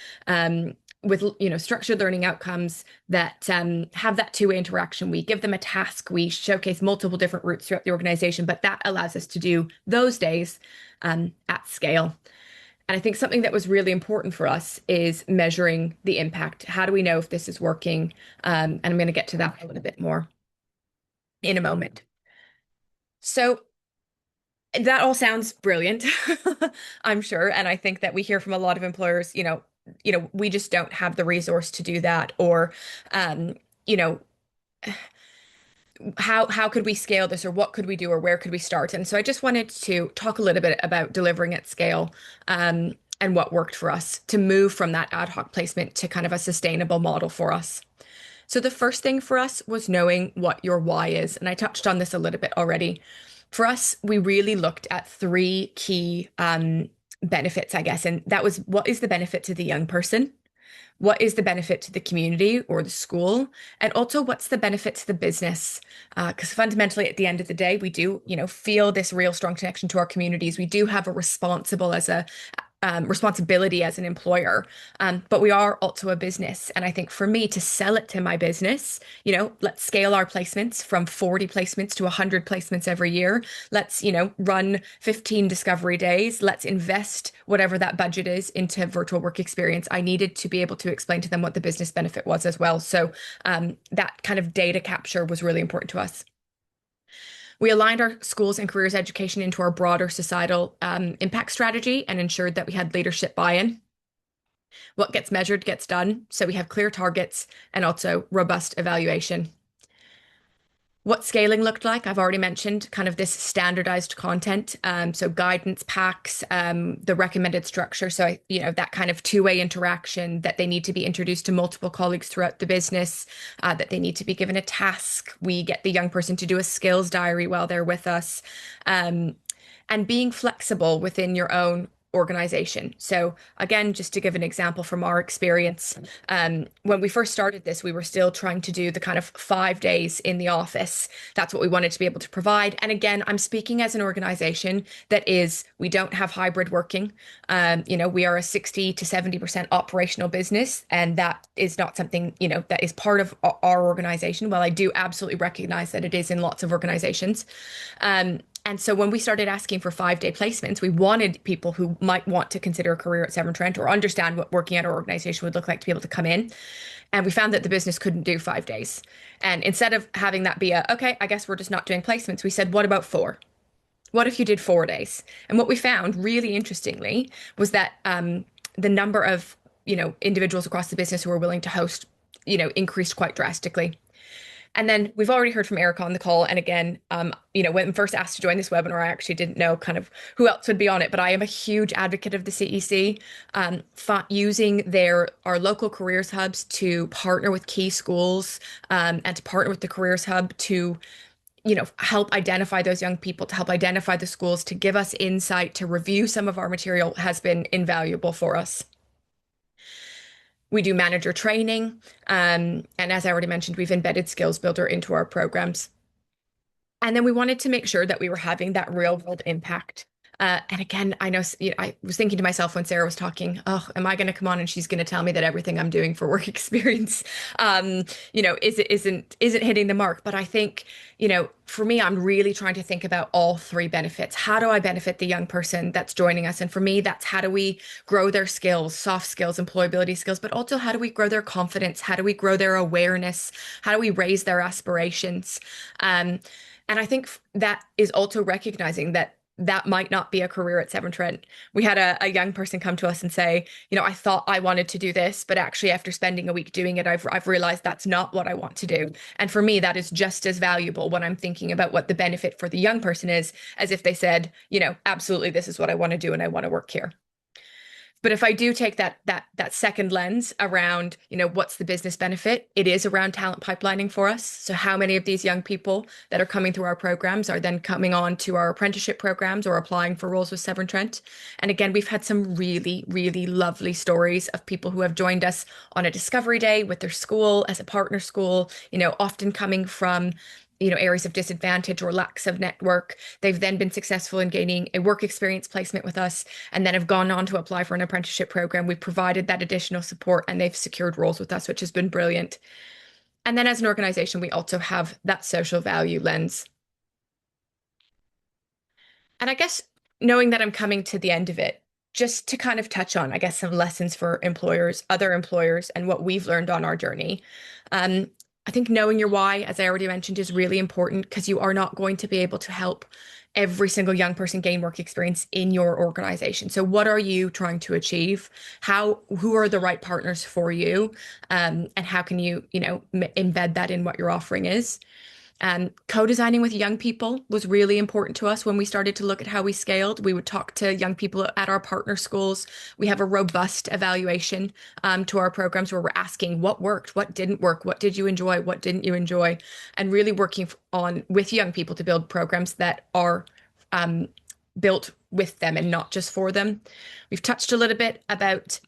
with structured learning outcomes that have that two-way interaction. We give them a task, we showcase multiple different routes throughout the organization, but that allows us to do those days at scale. And I think something that was really important for us is measuring the impact. How do we know if this is working? And I'm going to get to that a little bit more in a moment. So that all sounds brilliant, I'm sure. And I think that we hear from a lot of employers, we just don't have the resource to do that, or, how could we scale this, or what could we do, or where could we start? And so I just wanted to talk a little bit about delivering at scale, and what worked for us to move from that ad hoc placement to kind of a sustainable model for us. So the first thing for us was knowing what your why is. And I touched on this a little bit already. For us, we really looked at three key benefits, I guess. And that was, what is the benefit to the young person? What is the benefit to the community or the school? And also, what's the benefit to the business? Because fundamentally, at the end of the day, we do, feel this real strong connection to our communities. We do have a responsible, as a responsibility as an employer. But we are also a business. And I think for me to sell it to my business, let's scale our placements from 40 placements to 100 placements every year. Let's, run 15 discovery days. Let's invest whatever that budget is into virtual work experience. I needed to be able to explain to them what the business benefit was as well. So that kind of data capture was really important to us. We aligned our schools and careers education into our broader societal impact strategy and ensured that we had leadership buy-in. What gets measured gets done. So we have clear targets and also robust evaluation. What scaling looked like, I've already mentioned kind of this standardized content. So guidance packs, the recommended structure. So, that kind of two-way interaction that they need to be introduced to multiple colleagues throughout the business, that they need to be given a task. We get the young person to do a skills diary while they're with us, and being flexible within your own organization. So again, just to give an example from our experience, when we first started this, we were still trying to do the kind of 5 days in the office. That's what we wanted to be able to provide. And again, I'm speaking as an organization we don't have hybrid working. We are a 60 to 70% operational business, and that is not something, that is part of our organization. Well, I do absolutely recognize that it is in lots of organizations. And so when we started asking for 5-day placements, we wanted people who might want to consider a career at Severn Trent or understand what working at our organization would look like to be able to come in. And we found that the business couldn't do 5 days. And instead of having that be okay, I guess we're just not doing placements, we said, what about 4? What if you did 4 days? And what we found really interestingly was that the number of, individuals across the business who were willing to host, increased quite drastically. And then we've already heard from Erica on the call. And again, when first asked to join this webinar, I actually didn't know kind of who else would be on it, but I am a huge advocate of the CEC, using our local careers hubs to partner with key schools, and to partner with the careers hub to help identify those young people, to help identify the schools, to give us insight, to review some of our material has been invaluable for us. We do manager training. And as I already mentioned, we've embedded Skills Builder into our programs. And then we wanted to make sure that we were having that real world impact. And again, I know, I was thinking to myself when Sarah was talking, am I going to come on and she's going to tell me that everything I'm doing for work experience, isn't hitting the mark? But I think, for me, I'm really trying to think about all 3 benefits. How do I benefit the young person that's joining us? And for me, that's how do we grow their skills, soft skills, employability skills, but also how do we grow their confidence? How do we grow their awareness? How do we raise their aspirations? And I think that is also recognizing that might not be a career at Severn Trent. We had a young person come to us and say, I thought I wanted to do this, but actually after spending a week doing it, I've realized that's not what I want to do. And for me, that is just as valuable when I'm thinking about what the benefit for the young person is, as if they said, absolutely, this is what I want to do and I want to work here. But if I do take that second lens around, what's the business benefit? It is around talent pipelining for us. So how many of these young people that are coming through our programs are then coming on to our apprenticeship programs or applying for roles with Severn Trent? And again, we've had some really, really lovely stories of people who have joined us on a discovery day with their school as a partner school, often coming from areas of disadvantage or lacks of network. They've then been successful in gaining a work experience placement with us and then have gone on to apply for an apprenticeship program. We've provided that additional support and they've secured roles with us, which has been brilliant. And then as an organization, we also have that social value lens. And I guess knowing that I'm coming to the end of it, just to kind of touch on, I guess, some lessons for employers, other employers, and what we've learned on our journey. I think knowing your why, as I already mentioned, is really important because you are not going to be able to help every single young person gain work experience in your organization. So what are you trying to achieve? Who are the right partners for you? And how can you, embed that in what your offering is? Co-designing with young people was really important to us when we started to look at how we scaled. We would talk to young people at our partner schools. We have a robust evaluation to our programs where we're asking what worked, what didn't work, what did you enjoy, what didn't you enjoy, and really working with young people to build programs that are built with them and not just for them. We've touched a little bit about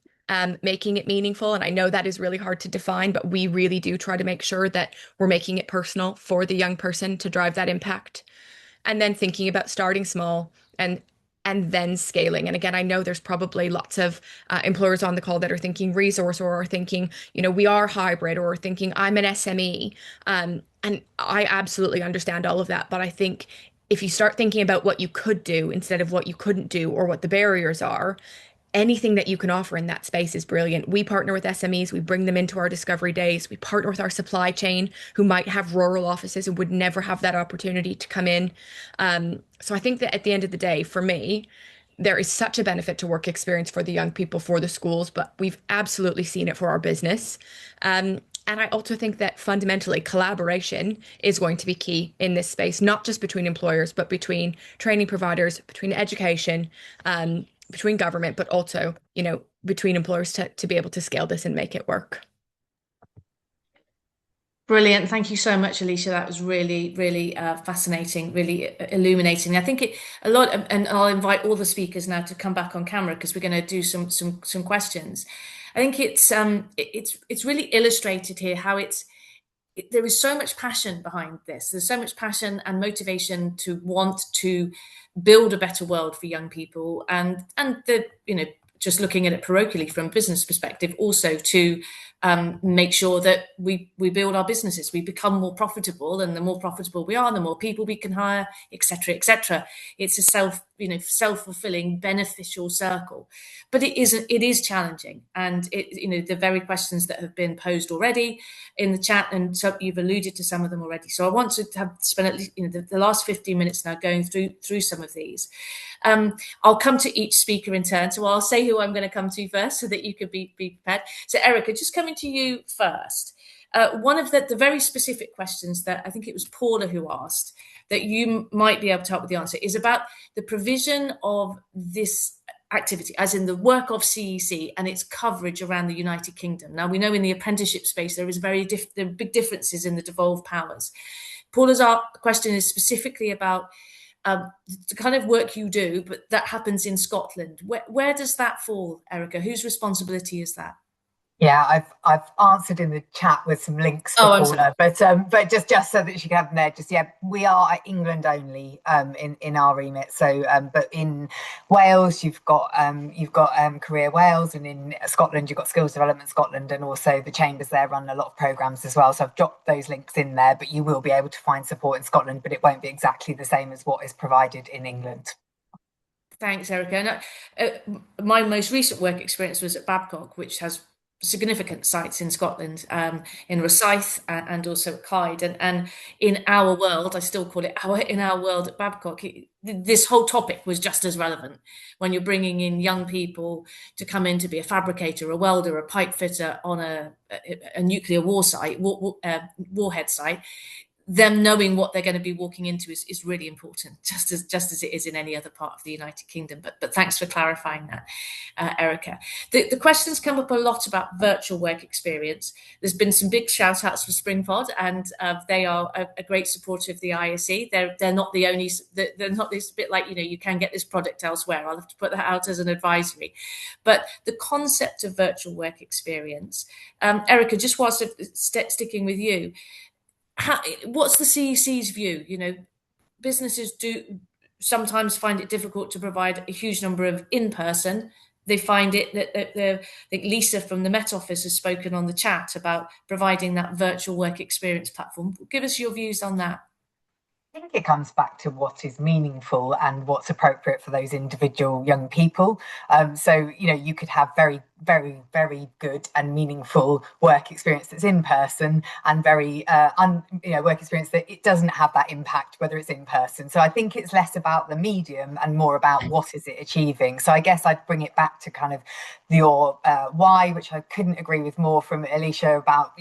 making it meaningful. And I know that is really hard to define, but we really do try to make sure that we're making it personal for the young person to drive that impact. And then thinking about starting small and and then scaling. And again, I know there's probably lots of employers on the call that are thinking resource, or are thinking, we are hybrid, or are thinking I'm an SME. And I absolutely understand all of that. But I think if you start thinking about what you could do instead of what you couldn't do, or what the barriers are, anything that you can offer in that space is brilliant. We partner with SMEs, we bring them into our discovery days, we partner with our supply chain who might have rural offices and would never have that opportunity to come in. So I think that at the end of the day, for me, there is such a benefit to work experience for the young people, for the schools, but we've absolutely seen it for our business. And I also think that fundamentally collaboration is going to be key in this space, not just between employers, but between training providers, between education, between government, but also, between employers to be able to scale this and make it work. Brilliant. Thank you so much, Alysha. That was really, really fascinating, really illuminating. I think a lot, and I'll invite all the speakers now to come back on camera because we're going to do some questions. I think it's really illustrated here how there is so much passion behind this. There's so much passion and motivation to want to build a better world for young people, and just looking at it parochially from a business perspective, also to make sure that we build our businesses, we become more profitable, and the more profitable we are, the more people we can hire, etc., etc. It's a self-fulfilling, beneficial circle, but it is challenging, and the very questions that have been posed already in the chat, and so you've alluded to some of them already. So I want to spend at least the last 15 minutes now going through some of these. I'll come to each speaker in turn, so I'll say who I'm going to come to first so that you could be prepared. So Erica, just coming to you first. One of the very specific questions that I think it was Paula who asked, that you might be able to help with the answer, is about the provision of this activity, as in the work of CEC and its coverage around the United Kingdom. Now, we know in the apprenticeship space there are big differences in the devolved powers. Paula's question is specifically about the kind of work you do, but that happens in Scotland. Where does that fall, Erica? Whose responsibility is that? Yeah, I've answered in the chat with some links for Paula, but just so that she can have them there. We are England only in our remit. So, but in Wales you've got Career Wales, and in Scotland you've got Skills Development Scotland, and also the chambers there run a lot of programmes as well. So I've dropped those links in there, but you will be able to find support in Scotland, but it won't be exactly the same as what is provided in England. Thanks, Erica. And my most recent work experience was at Babcock, which has significant sites in Scotland, in Rosyth and also at Clyde, and in our world, I still call it in our world at Babcock, this whole topic was just as relevant when you're bringing in young people to come in to be a fabricator, a welder, a pipe fitter on a nuclear warhead site. Them knowing what they're going to be walking into is really important, just as it is in any other part of the United Kingdom. But thanks for clarifying that, Erica. The questions come up a lot about virtual work experience. There's been some big shout outs for Springpod, and they are a great supporter of the ISE. They're not the only. They're not this bit like you can get this product elsewhere. I'll have to put that out as an advisory. But the concept of virtual work experience, Erica, just whilst sticking with you. What's the CEC's view? Businesses do sometimes find it difficult to provide a huge number of in-person. They find it that I think Lisa from the Met Office has spoken on the chat about providing that virtual work experience platform. Give us your views on that. I think it comes back to what is meaningful and what's appropriate for those individual young people. So, you could have very, very, very good and meaningful work experience that's in person, and very, work experience that it doesn't have that impact, whether it's in person. So I think it's less about the medium and more about what is it achieving. So I guess I'd bring it back to kind of your why, which I couldn't agree with more from Alysha about,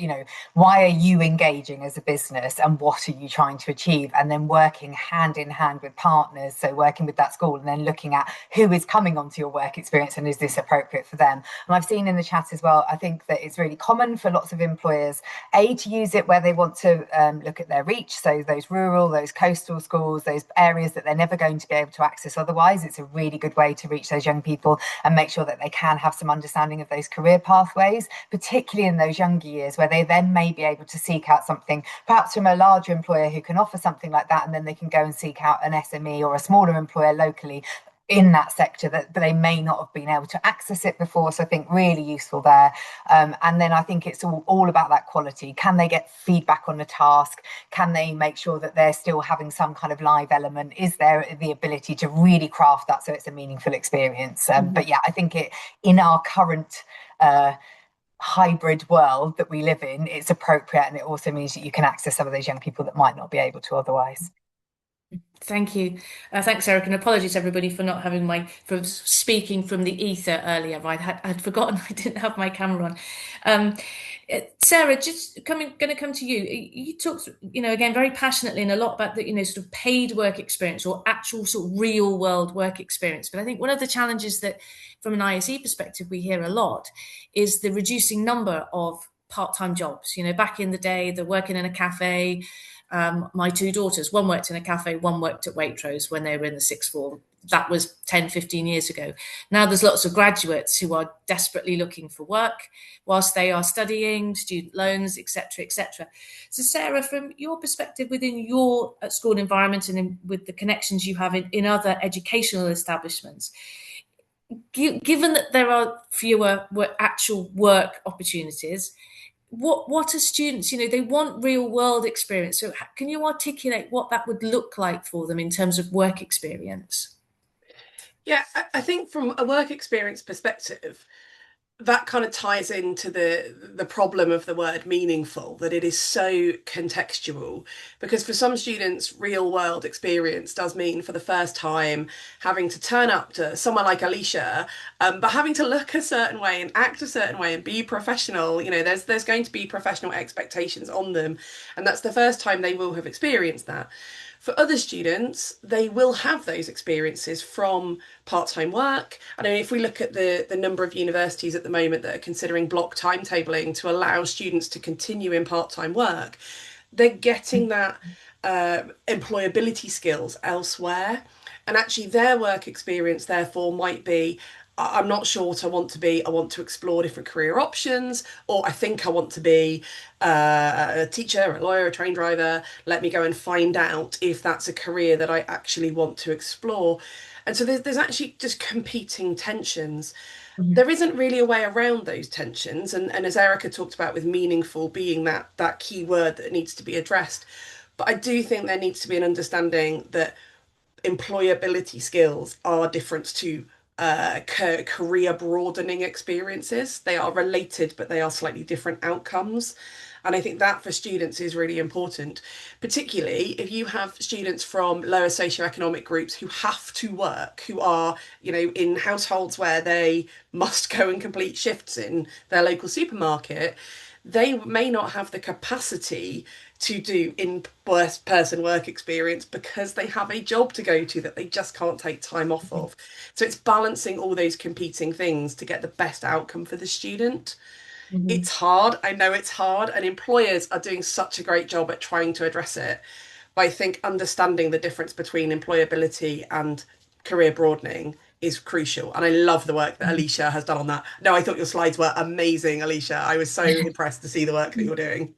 why are you engaging as a business and what are you trying to achieve? And then working hand in hand with partners, so working with that school and then looking at who is coming onto your work experience and is this appropriate for them. And I've seen in the chat as well, I think that it's really common for lots of employers to use it where they want to look at their reach, so those rural, those coastal schools, those areas that they're never going to be able to access otherwise. It's a really good way to reach those young people and make sure that they can have some understanding of those career pathways, particularly in those younger years where they then may be able to seek out something perhaps from a larger employer who can offer something like that, and then they can go and seek out an SME or a smaller employer locally in that sector that they may not have been able to access it before. So I think really useful there. And then I think it's all about that quality. Can they get feedback on the task? Can they make sure that they're still having some kind of live element? Is there the ability to really craft that so it's a meaningful experience? But yeah, I think in our current hybrid world that we live in, it's appropriate, and it also means that you can access some of those young people that might not be able to otherwise. Thank you. Thanks, Eric, and apologies everybody for not having for speaking from the ether earlier. I'd forgotten I didn't have my camera on. Sarra, going to come to you. You talked, again, very passionately and a lot about the, sort of paid work experience or actual sort of real world work experience. But I think one of the challenges that, from an ISE perspective, we hear a lot is the reducing number of part-time jobs. Back in the day, the working in a cafe. My two daughters, one worked in a cafe, one worked at Waitrose when they were in the sixth form. That was 10, 15 years ago. Now there's lots of graduates who are desperately looking for work whilst they are studying, student loans, etc., etc. So Sarra, from your perspective within your school environment and with the connections you have in other educational establishments, given that there are fewer actual work opportunities, what are students, they want real world experience. So can you articulate what that would look like for them in terms of work experience? Yeah, I think from a work experience perspective, that kind of ties into the problem of the word meaningful, that it is so contextual. Because for some students, real world experience does mean for the first time having to turn up to somewhere like Alysha, but having to look a certain way and act a certain way and be professional. There's going to be professional expectations on them, and that's the first time they will have experienced that. For other students, they will have those experiences from part-time work. I mean, if we look at the number of universities at the moment that are considering block timetabling to allow students to continue in part-time work, they're getting that employability skills elsewhere. And actually their work experience, therefore, might be, I'm not sure what I want to be. I want to explore different career options, or I think I want to be a teacher, a lawyer, a train driver. Let me go and find out if that's a career that I actually want to explore. And so there's actually just competing tensions. There isn't really a way around those tensions. And as Erica talked about, with meaningful being that key word that needs to be addressed. But I do think there needs to be an understanding that employability skills are different to career broadening experiences. They are related, but they are slightly different outcomes. And I think that for students is really important, particularly if you have students from lower socioeconomic groups who have to work, who are, in households where they must go and complete shifts in their local supermarket. They may not have the capacity to do in-person work experience because they have a job to go to that they just can't take time off of. So it's balancing all those competing things to get the best outcome for the student. It's hard. I know it's hard, and employers are doing such a great job at trying to address it. But I think understanding the difference between employability and career broadening is crucial. And I love the work that Alysha has done on that. No, I thought your slides were amazing, Alysha. I was so impressed to see the work that you're doing.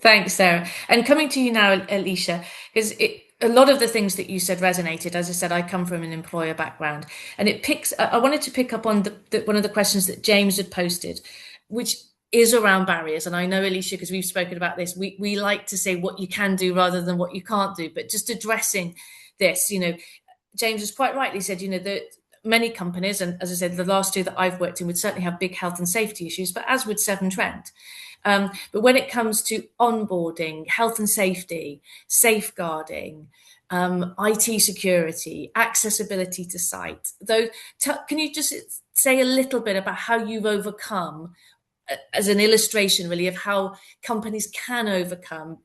Thanks, Sarra. And coming to you now, Alysha, because a lot of the things that you said resonated. As I said, I come from an employer background, and I wanted to pick up on one of the questions that James had posted, which is around barriers. And I know, Alysha, because we've spoken about this, we like to say what you can do rather than what you can't do, but just addressing this, James has quite rightly said, that many companies, and as I said, the last two that I've worked in would certainly have big health and safety issues, but as would Severn Trent. But when it comes to onboarding, health and safety, safeguarding, IT security, accessibility to site, though, can you just say a little bit about how you've overcome, as an illustration really of how companies can overcome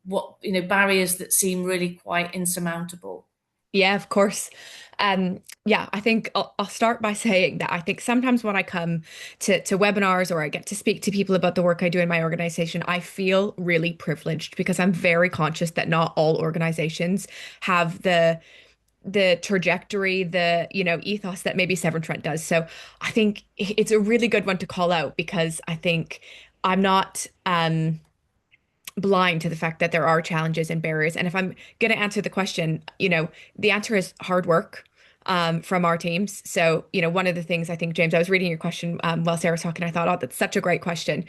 barriers that seem really quite insurmountable? Yeah, of course. Yeah, I think I'll start by saying that I think sometimes when I come to webinars or I get to speak to people about the work I do in my organization, I feel really privileged because I'm very conscious that not all organizations have the trajectory, the ethos that maybe Severn Trent does. So I think it's a really good one to call out because I think I'm not blind to the fact that there are challenges and barriers. And if I'm going to answer the question, the answer is hard work. from our teams. So, one of the things I think, James, I was reading your question while Sarah was talking, I thought, oh, that's such a great question.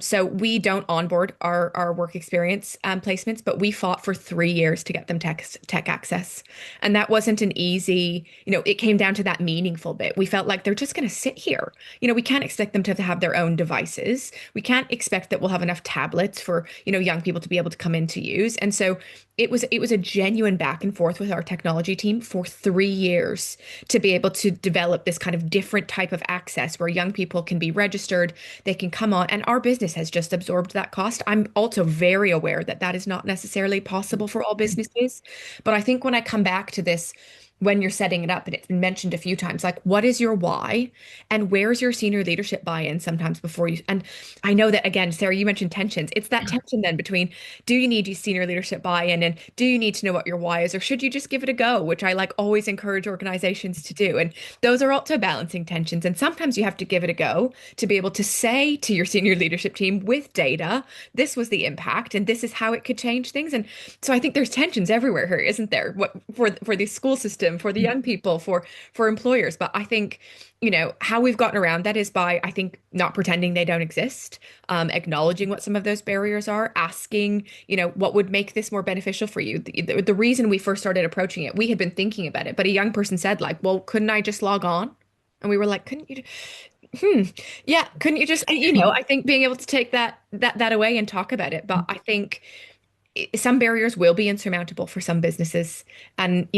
So we don't onboard our work experience placements, but we fought for 3 years to get them tech access. And that wasn't an easy, it came down to that meaningful bit. We felt like they're just going to sit here. We can't expect them to have their own devices. We can't expect that we'll have enough tablets for, young people to be able to come in to use. And so it was a genuine back and forth with our technology team for 3 years to be able to develop this kind of different type of access where young people can be registered, they can come on, and our business has just absorbed that cost. I'm also very aware that that is not necessarily possible for all businesses, but I think when I come back to this, when you're setting it up, and it's been mentioned a few times, like, what is your why and where's your senior leadership buy-in sometimes before you, and I know that, again, Sarah, you mentioned tensions. It's that tension then between, do you need your senior leadership buy-in, and do you need to know what your why is, or should you just give it a go, which I always encourage organizations to do. And those are also balancing tensions. And sometimes you have to give it a go to be able to say to your senior leadership team with data, this was the impact and this is how it could change things. And so I think there's tensions everywhere here, isn't there? What for the school system, for the young people, for employers. But I think, how we've gotten around that is by, I think, not pretending they don't exist, acknowledging what some of those barriers are, asking, what would make this more beneficial for you. The reason we first started approaching it, we had been thinking about it, but a young person said, well, couldn't I just log on? And we were like, couldn't you? Yeah, couldn't you just, I think being able to take that away and talk about it. But I think some barriers will be insurmountable for some businesses. And,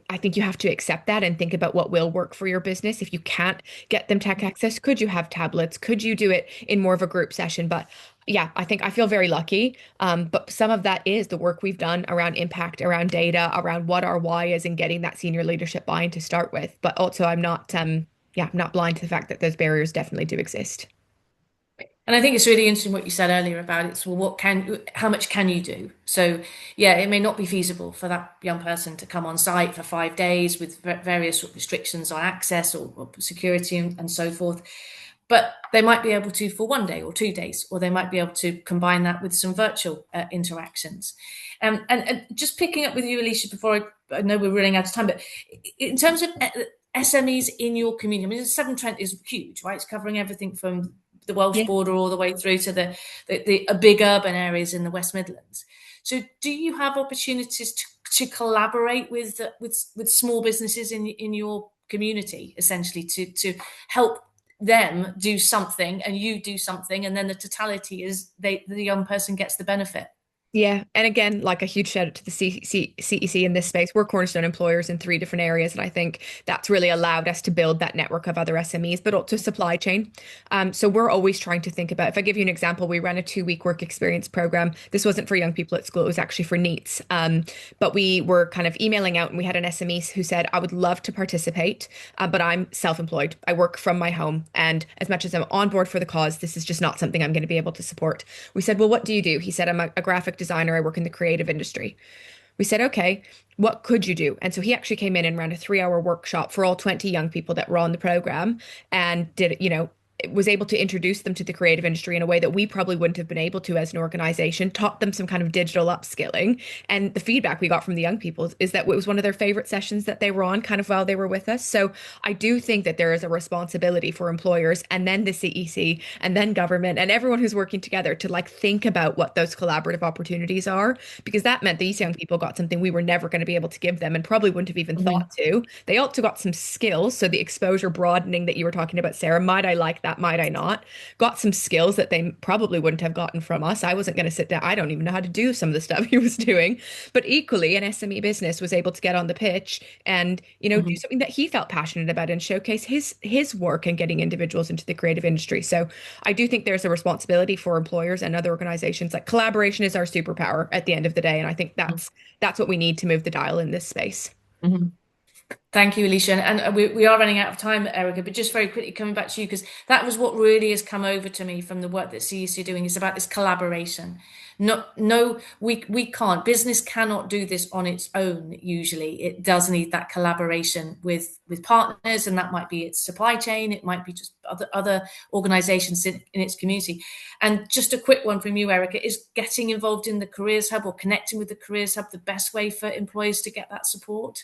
I think you have to accept that and think about what will work for your business. If you can't get them tech access, could you have tablets? Could you do it in more of a group session? But yeah, I think I feel very lucky. But some of that is the work we've done around impact, around data, around what our why is, and getting that senior leadership buy-in to start with. But also I'm not blind to the fact that those barriers definitely do exist. And I think it's really interesting what you said earlier about it's, well, how much can you do? So yeah, it may not be feasible for that young person to come on site for 5 days with various restrictions on access or security and so forth. But they might be able to for 1 day or 2 days, or they might be able to combine that with some virtual interactions. And just picking up with you, Alysha, before I know we're running out of time, but in terms of SMEs in your community, I mean, Severn Trent is huge, right? It's covering everything from the Welsh border all the way through to the big urban areas in the West Midlands. So do you have opportunities to collaborate with small businesses in your community, essentially, to help them do something and you do something, and then the totality is the young person gets the benefit? Yeah. And again, a huge shout out to the CEC in this space. We're cornerstone employers in 3 different areas. And I think that's really allowed us to build that network of other SMEs, but also supply chain. So we're always trying to think about, if I give you an example, we ran a 2-week work experience program. This wasn't for young people at school. It was actually for NEETs. But we were kind of emailing out, and we had an SME who said, I would love to participate, but I'm self-employed. I work from my home. And as much as I'm on board for the cause, this is just not something I'm going to be able to support. We said, well, what do you do? He said, I'm a graphic designer. I work in the creative industry. We said, okay, what could you do? And so he actually came in and ran a 3-hour workshop for all 20 young people that were on the program, and did, was able to introduce them to the creative industry in a way that we probably wouldn't have been able to as an organization, taught them some kind of digital upskilling. And the feedback we got from the young people is that it was one of their favorite sessions that they were on kind of while they were with us. So I do think that there is a responsibility for employers, and then the CEC, and then government, and everyone who's working together to think about what those collaborative opportunities are, because that meant these young people got something we were never going to be able to give them, and probably wouldn't have even thought to. They also got some skills. So the exposure broadening that you were talking about, Sarah, might I like that? Might I not? Got some skills that they probably wouldn't have gotten from us. I wasn't going to sit down. I don't even know how to do some of the stuff he was doing. But equally, an SME business was able to get on the pitch and, do something that he felt passionate about and showcase his work and getting individuals into the creative industry. So I do think there's a responsibility for employers and other organizations. Collaboration is our superpower at the end of the day. And I think that's what we need to move the dial in this space. Mm-hmm. Thank you, Alysha. And we are running out of time, Erica, but just very quickly coming back to you, because that was what really has come over to me from the work that CEC are doing, is about this collaboration. No, we can't. Business cannot do this on its own. Usually, it does need that collaboration with partners, and that might be its supply chain. It might be just other organisations in its community. And just a quick one from you, Erica: is getting involved in the Careers Hub or connecting with the Careers Hub the best way for employers to get that support?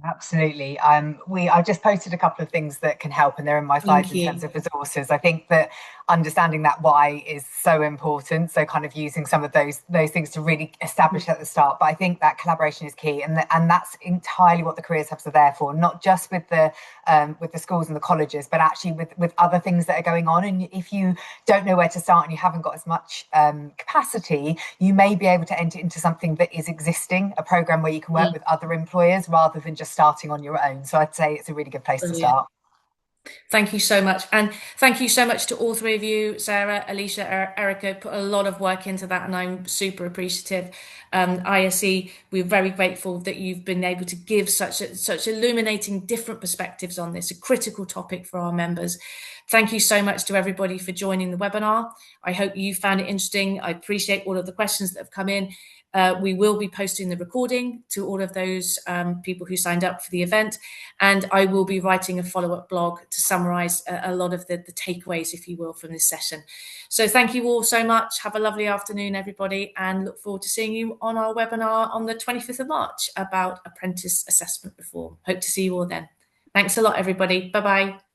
Yeah, absolutely. I just posted a couple of things that can help, and they're in my slides Thank in you. terms of resources. I think that understanding that why is so important. So kind of using some of those things to really establish at the start. But I think that collaboration is key, and that's entirely what the careers hubs are there for. Not just with the schools and the colleges, but actually with other things that are going on. And if you don't know where to start and you haven't got as much capacity, you may be able to enter into something that is existing, a program where you can work with other employers rather than just starting on your own. So I'd say it's a really good place to start. Thank you so much. And thank you so much to all three of you, Sarah, Alysha, Erica, put a lot of work into that, and I'm super appreciative. ISE, we're very grateful that you've been able to give such illuminating different perspectives on this, a critical topic for our members. Thank you so much to everybody for joining the webinar. I hope you found it interesting. I appreciate all of the questions that have come in. We will be posting the recording to all of those people who signed up for the event, and I will be writing a follow-up blog to summarise a lot of the takeaways, if you will, from this session. So thank you all so much. Have a lovely afternoon, everybody, and look forward to seeing you on our webinar on the 25th of March about apprentice assessment reform. Hope to see you all then. Thanks a lot, everybody. Bye-bye.